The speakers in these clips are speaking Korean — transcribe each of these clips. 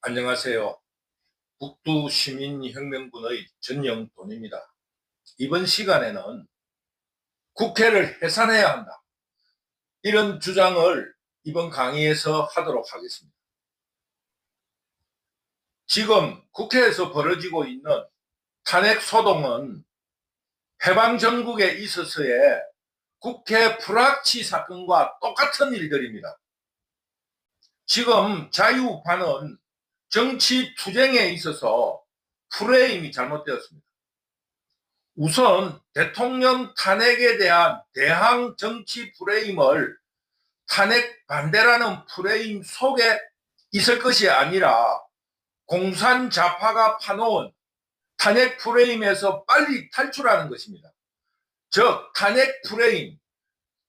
안녕하세요. 북두시민혁명군의 전영돈입니다. 이번 시간에는 국회를 해산해야 한다, 이런 주장을 이번 강의에서 하도록 하겠습니다. 지금 국회에서 벌어지고 있는 탄핵 소동은 해방전국에 있어서의 국회 불합치 사건과 똑같은 일들입니다. 지금 자유파는 정치 투쟁에 있어서 프레임이 잘못되었습니다. 우선 대통령 탄핵에 대한 대항 정치 프레임을 탄핵 반대라는 프레임 속에 있을 것이 아니라 공산 좌파가 파놓은 탄핵 프레임에서 빨리 탈출하는 것입니다. 즉 탄핵 프레임,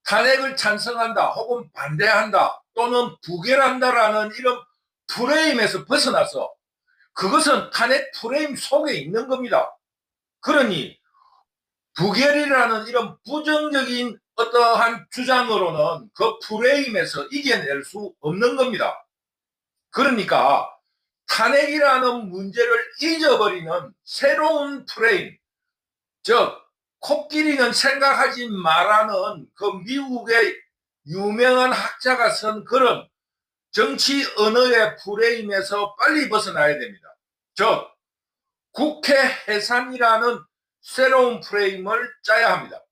탄핵을 찬성한다 혹은 반대한다 또는 부결한다라는 이런 프레임에서 벗어나서 그것은 탄핵 프레임 속에 있는 겁니다. 그러니 부결이라는 이런 부정적인 어떠한 주장으로는 그 프레임에서 이겨낼 수 없는 겁니다. 그러니까 탄핵이라는 문제를 잊어버리는 새로운 프레임, 즉 코끼리는 생각하지 말라는 그 미국의 유명한 학자가 쓴 그런 정치 언어의 프레임에서 빨리 벗어나야 됩니다. 즉 국회 해산이라는 새로운 프레임을 짜야 합니다.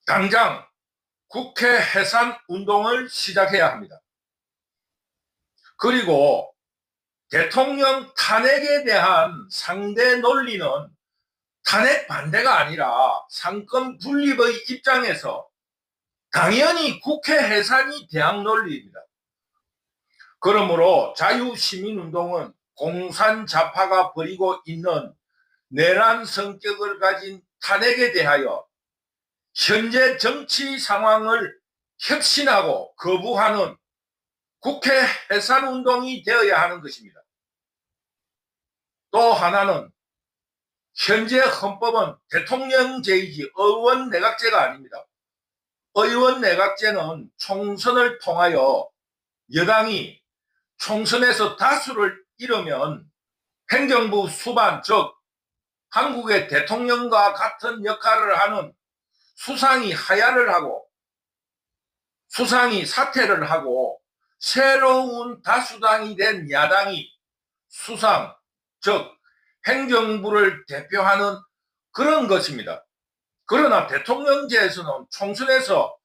당장 국회 해산 운동을 시작해야 합니다. 그리고 대통령 탄핵에 대한 상대 논리는 탄핵 반대가 아니라 상권 분립의 입장에서 당연히 국회 해산이 대항 논리입니다. 그러므로 자유시민운동은 공산 좌파가 벌이고 있는 내란 성격을 가진 탄핵에 대하여 현재 정치 상황을 혁신하고 거부하는 국회 해산 운동이 되어야 하는 것입니다. 또 하나는 현재 헌법은 대통령제이지 의원 내각제가 아닙니다. 의원 내각제는 총선을 통하여 여당이 총선에서 다수를 이루면 행정부 수반, 즉 한국의 대통령과 같은 역할을 하는 수상이 하야를 하고 수상이 사퇴를 하고 새로운 다수당이 된 야당이 수상, 즉 행정부를 대표하는 그런 것입니다. 그러나 대통령제에서는 총선에서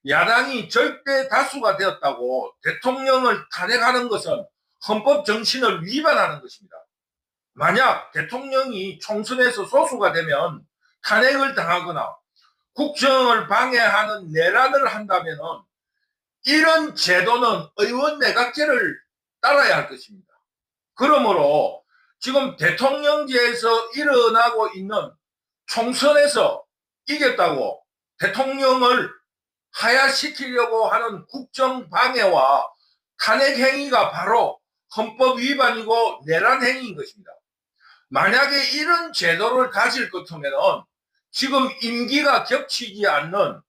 야당이 절대 다수가 되었다고 대통령을 탄핵하는 것은 헌법 정신을 위반하는 것입니다. 만약 대통령이 총선에서 소수가 되면 탄핵을 당하거나 국정을 방해하는 내란을 한다면 이런 제도는 의원 내각제를 따라야 할 것입니다. 그러므로 지금 대통령제에서 일어나고 있는 총선에서 이겼다고 대통령을 하야시키려고 하는 국정 방해와 탄핵 행위가 바로 헌법 위반이고 내란 행위인 것입니다. 만약에 이런 제도를 가질 것 같으면 지금 임기가 겹치지 않는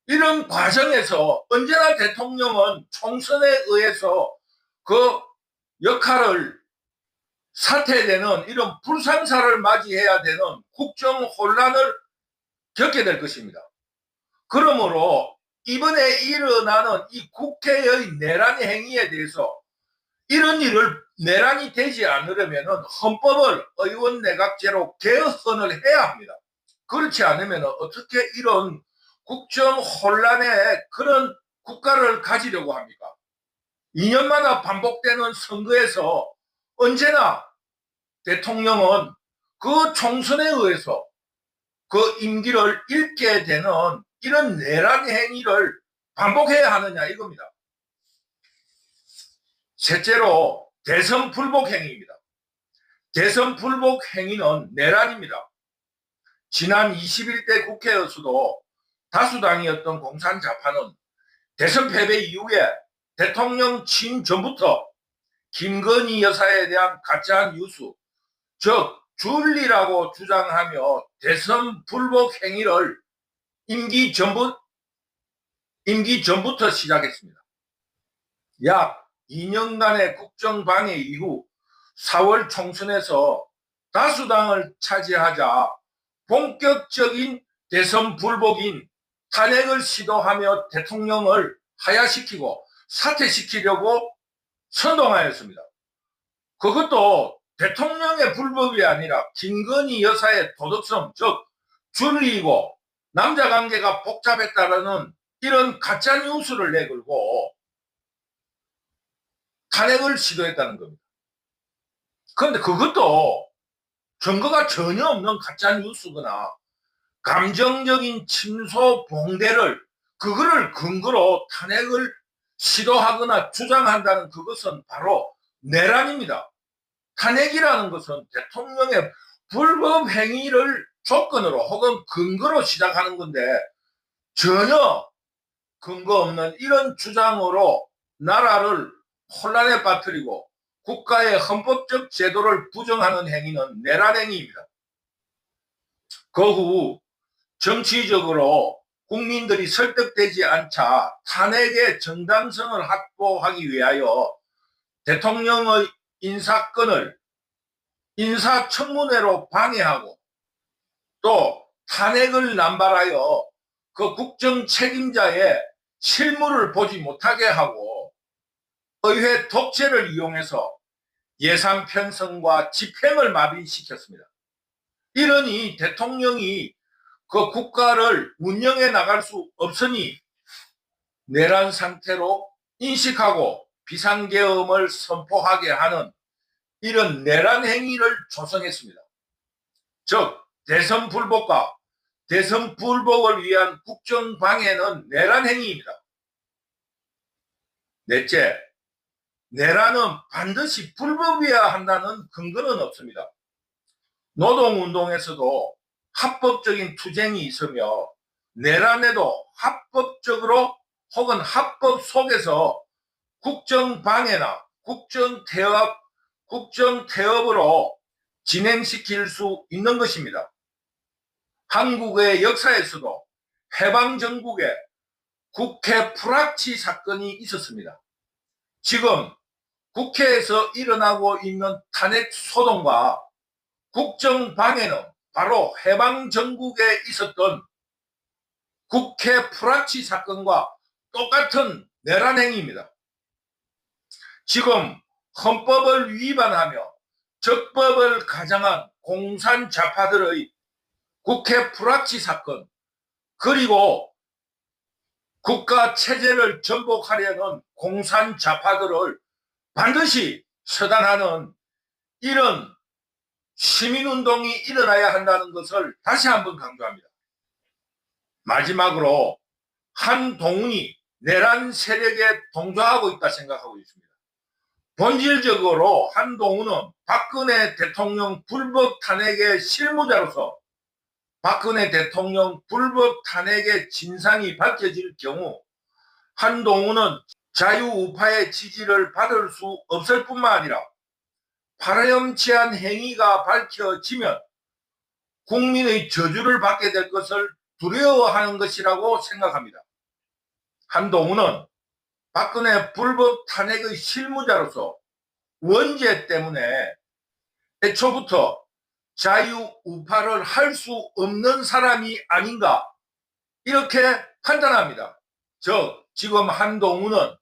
이런 과정에서 언제나 대통령은 총선에 의해서 그 역할을 사퇴되는 이런 불상사를 맞이해야 되는 국정 혼란을 겪게 될 것입니다. 그러므로 이번에 일어나는 이 국회의 내란 행위에 대해서 이런 일을 내란이 되지 않으려면 헌법을 의원 내각제로 개헌을 해야 합니다. 그렇지 않으면 어떻게 이런 국정 혼란의 그런 국가를 가지려고 합니까? 2년마다 반복되는 선거에서 언제나 대통령은 그 총선에 의해서 그 임기를 잃게 되는 이런 내란 행위를 반복해야 하느냐 이겁니다. 셋째로 대선 불복 행위입니다. 대선 불복 행위는 내란입니다. 지난 21대 국회에서도 다수당이었던 공산좌파는 대선 패배 이후에 대통령 취임 전부터 김건희 여사에 대한 가짜 뉴스, 즉 줄리라고 주장하며 대선 불복 행위를 임기 전부터 시작했습니다. 약 2년간의 국정방해 이후 4월 총선에서 다수당을 차지하자 본격적인 대선 불복인 탄핵을 시도하며 대통령을 하야시키고 사퇴시키려고 선동하였습니다. 그것도 대통령의 불법이 아니라 김건희 여사의 도덕성, 즉 줄리고 남자관계가 복잡했다라는 이런 가짜뉴스를 내걸고 탄핵을 시도했다는 겁니다. 그런데 그것도 증거가 전혀 없는 가짜뉴스거나 감정적인 침소 봉대를 그거를 근거로 탄핵을 시도하거나 주장한다는 그것은 바로 내란입니다. 탄핵이라는 것은 대통령의 불법 행위를 조건으로 혹은 근거로 시작하는 건데 전혀 근거 없는 이런 주장으로 나라를 혼란에 빠뜨리고 국가의 헌법적 제도를 부정하는 행위는 내란 행위입니다. 그 후 정치적으로 국민들이 설득되지 않자 탄핵의 정당성을 확보하기 위하여 대통령의 인사권을 인사청문회로 방해하고 또 탄핵을 남발하여 그 국정 책임자의 실무를 보지 못하게 하고 의회 독재를 이용해서 예산 편성과 집행을 마비시켰습니다. 이러니 대통령이 그 국가를 운영해 나갈 수 없으니 내란 상태로 인식하고 비상계엄을 선포하게 하는 이런 내란 행위를 조성했습니다. 즉 대선 불복과 대선 불복을 위한 국정 방해는 내란 행위입니다. 넷째, 내란은 반드시 불법이어야 한다는 근거는 없습니다. 노동운동에서도 합법적인 투쟁이 있으며 내란에도 합법적으로 혹은 합법 속에서 국정방해나 국정태업으로 진행시킬 수 있는 것입니다. 한국의 역사에서도 해방전국에 국회 불합치 사건이 있었습니다. 지금 국회에서 일어나고 있는 탄핵 소동과 국정방해는 바로 해방전국에 있었던 국회 불합치 사건과 똑같은 내란 행위입니다. 지금 헌법을 위반하며 적법을 가장한 공산좌파들의 국회 불합치 사건 그리고 국가 체제를 전복하려는 공산좌파들을 반드시 처단하는 이런 시민운동이 일어나야 한다는 것을 다시 한번 강조합니다. 마지막으로 한동훈이 내란 세력에 동조하고 있다 생각하고 있습니다. 본질적으로 한동훈은 박근혜 대통령 불법 탄핵의 실무자로서 박근혜 대통령 불법 탄핵의 진상이 밝혀질 경우 한동훈은 자유우파의 지지를 받을 수 없을 뿐만 아니라 파렴치한 행위가 밝혀지면 국민의 저주를 받게 될 것을 두려워하는 것이라고 생각합니다. 한동훈은 박근혜 불법 탄핵의 실무자로서 원죄 때문에 애초부터 자유우파를 할 수 없는 사람이 아닌가 이렇게 판단합니다. 즉 지금 한동훈은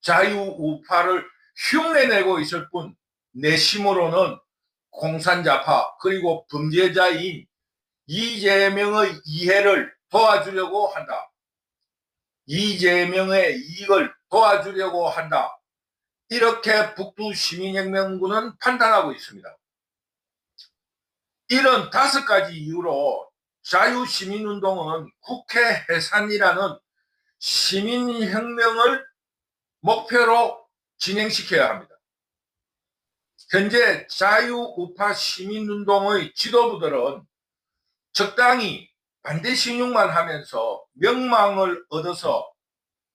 자유우파를 흉내내고 있을 뿐 내심으로는 공산좌파 그리고 범죄자인 이재명의 이해를 도와주려고 한다. 이재명의 이익을 도와주려고 한다. 이렇게 북두시민혁명군은 판단하고 있습니다. 이런 5가지 이유로 자유시민운동은 국회 해산이라는 시민혁명을 목표로 진행시켜야 합니다. 현재 자유우파 시민운동의 지도부들은 적당히 반대신용만 하면서 명망을 얻어서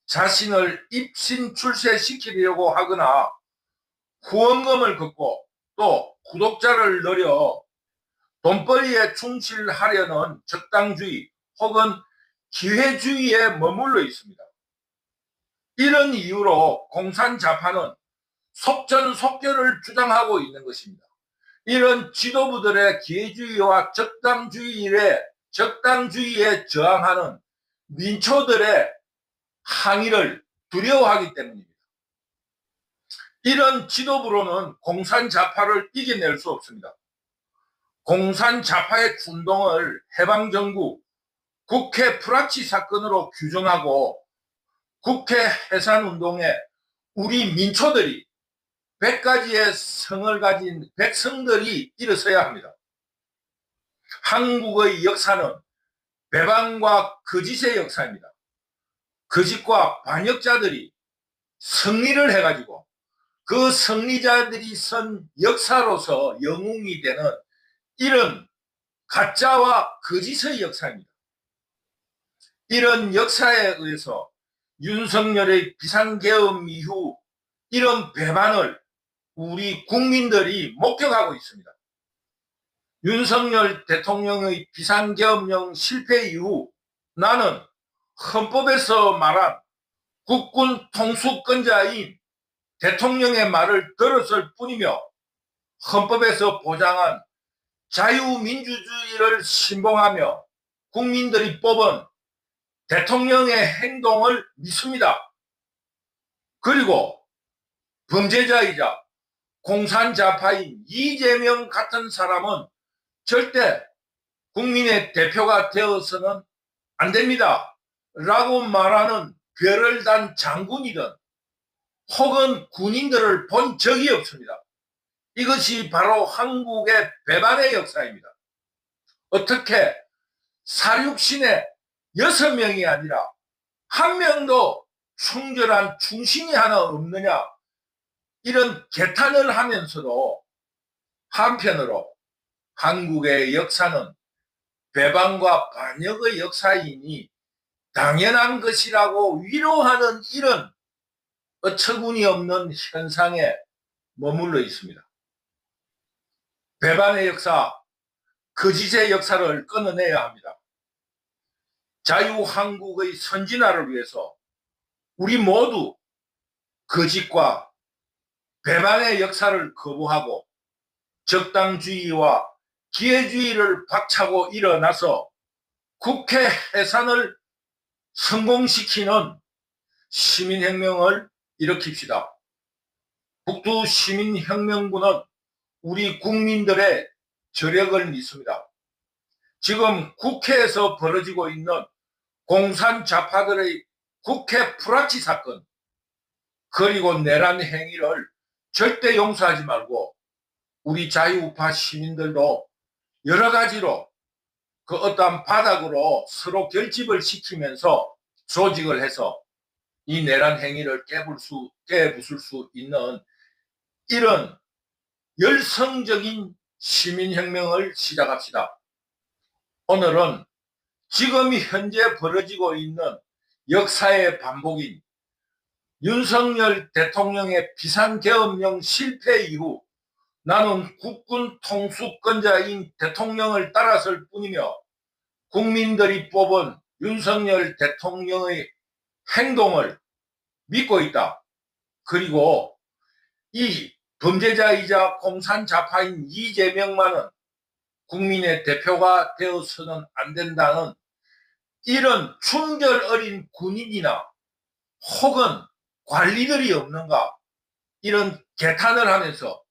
자신을 입신출세시키려고 하거나 후원금을 걷고 또 구독자를 늘려 돈벌이에 충실하려는 적당주의 혹은 기회주의에 머물러 있습니다. 이런 이유로 공산좌파는 속전속결을 주장하고 있는 것입니다. 이런 지도부들의 기회주의와 적당주의에 저항하는 민초들의 항의를 두려워하기 때문입니다. 이런 지도부로는 공산좌파를 이겨낼 수 없습니다. 공산좌파의 준동을 해방정부, 국회 불합치 사건으로 규정하고 국회 해산운동에 우리 민초들이 100가지의 성을 가진 백성들이 일어서야 합니다. 한국의 역사는 배반과 거짓의 역사입니다. 거짓과 반역자들이 승리를 해가지고 그 승리자들이 선 역사로서 영웅이 되는 이런 가짜와 거짓의 역사입니다. 이런 역사에 의해서 윤석열의 비상계엄 이후 이런 배반을 우리 국민들이 목격하고 있습니다. 윤석열 대통령의 비상계엄령 실패 이후 나는 헌법에서 말한 국군 통수권자인 대통령의 말을 들었을 뿐이며 헌법에서 보장한 자유민주주의를 신봉하며 국민들이 뽑은 대통령의 행동을 믿습니다. 그리고 범죄자이자 공산좌파인 이재명 같은 사람은 절대 국민의 대표가 되어서는 안 됩니다. 라고 말하는 별을 단 장군이든 혹은 군인들을 본 적이 없습니다. 이것이 바로 한국의 배반의 역사입니다. 어떻게 사육신에 6명이 아니라 1명도 충절한 충신이 하나 없느냐, 이런 개탄을 하면서도 한편으로 한국의 역사는 배반과 반역의 역사이니 당연한 것이라고 위로하는 이런 어처구니 없는 현상에 머물러 있습니다. 배반의 역사, 거짓의 역사를 끊어내야 합니다. 자유한국의 선진화를 위해서 우리 모두 거짓과 배반의 역사를 거부하고 적당주의와 기회주의를 박차고 일어나서 국회 해산을 성공시키는 시민혁명을 일으킵시다. 북두시민혁명군은 우리 국민들의 저력을 믿습니다. 지금 국회에서 벌어지고 있는 공산좌파들의 국회 불합치 사건, 그리고 내란 행위를 절대 용서하지 말고 우리 자유우파 시민들도 여러 가지로 그 어떠한 바닥으로 서로 결집을 시키면서 조직을 해서 이 내란 행위를 깨부술 수 있는 이런 열성적인 시민혁명을 시작합시다. 오늘은 지금 현재 벌어지고 있는 역사의 반복인 윤석열 대통령의 비상계엄령 실패 이후 나는 국군 통수권자인 대통령을 따랐을 뿐이며 국민들이 뽑은 윤석열 대통령의 행동을 믿고 있다. 그리고 이 범죄자이자 공산좌파인 이재명만은 국민의 대표가 되어서는 안 된다는 이런 충절 어린 군인이나 혹은 관리들이 없는가, 이런 개탄을 하면서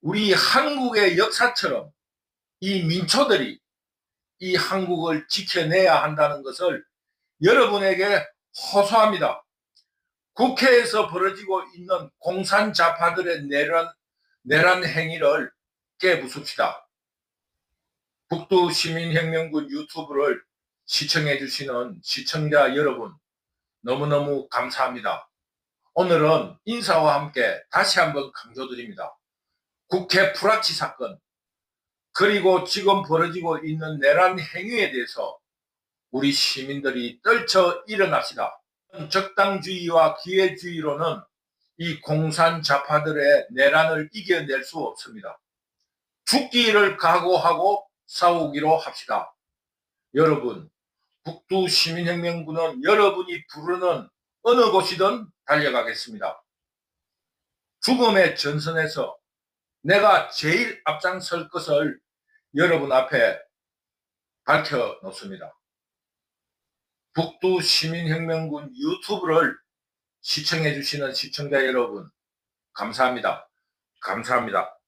우리 한국의 역사처럼 이 민초들이 이 한국을 지켜내야 한다는 것을 여러분에게 호소합니다. 국회에서 벌어지고 있는 공산좌파들의 내란 행위를 깨부숩시다. 북두시민혁명군 유튜브를 시청해 주시는 시청자 여러분, 너무너무 감사합니다. 오늘은 인사와 함께 다시 한번 강조드립니다. 국회 불합치 사건, 그리고 지금 벌어지고 있는 내란 행위에 대해서 우리 시민들이 떨쳐 일어납시다. 적당주의와 기회주의로는 이 공산좌파들의 내란을 이겨낼 수 없습니다. 죽기를 각오하고 싸우기로 합시다. 여러분, 북두시민혁명군은 여러분이 부르는 어느 곳이든 달려가겠습니다. 죽음의 전선에서 내가 제일 앞장설 것을 여러분 앞에 밝혀 놓습니다. 북두 시민혁명군 유튜브를 시청해 주시는 시청자 여러분, 감사합니다. 감사합니다.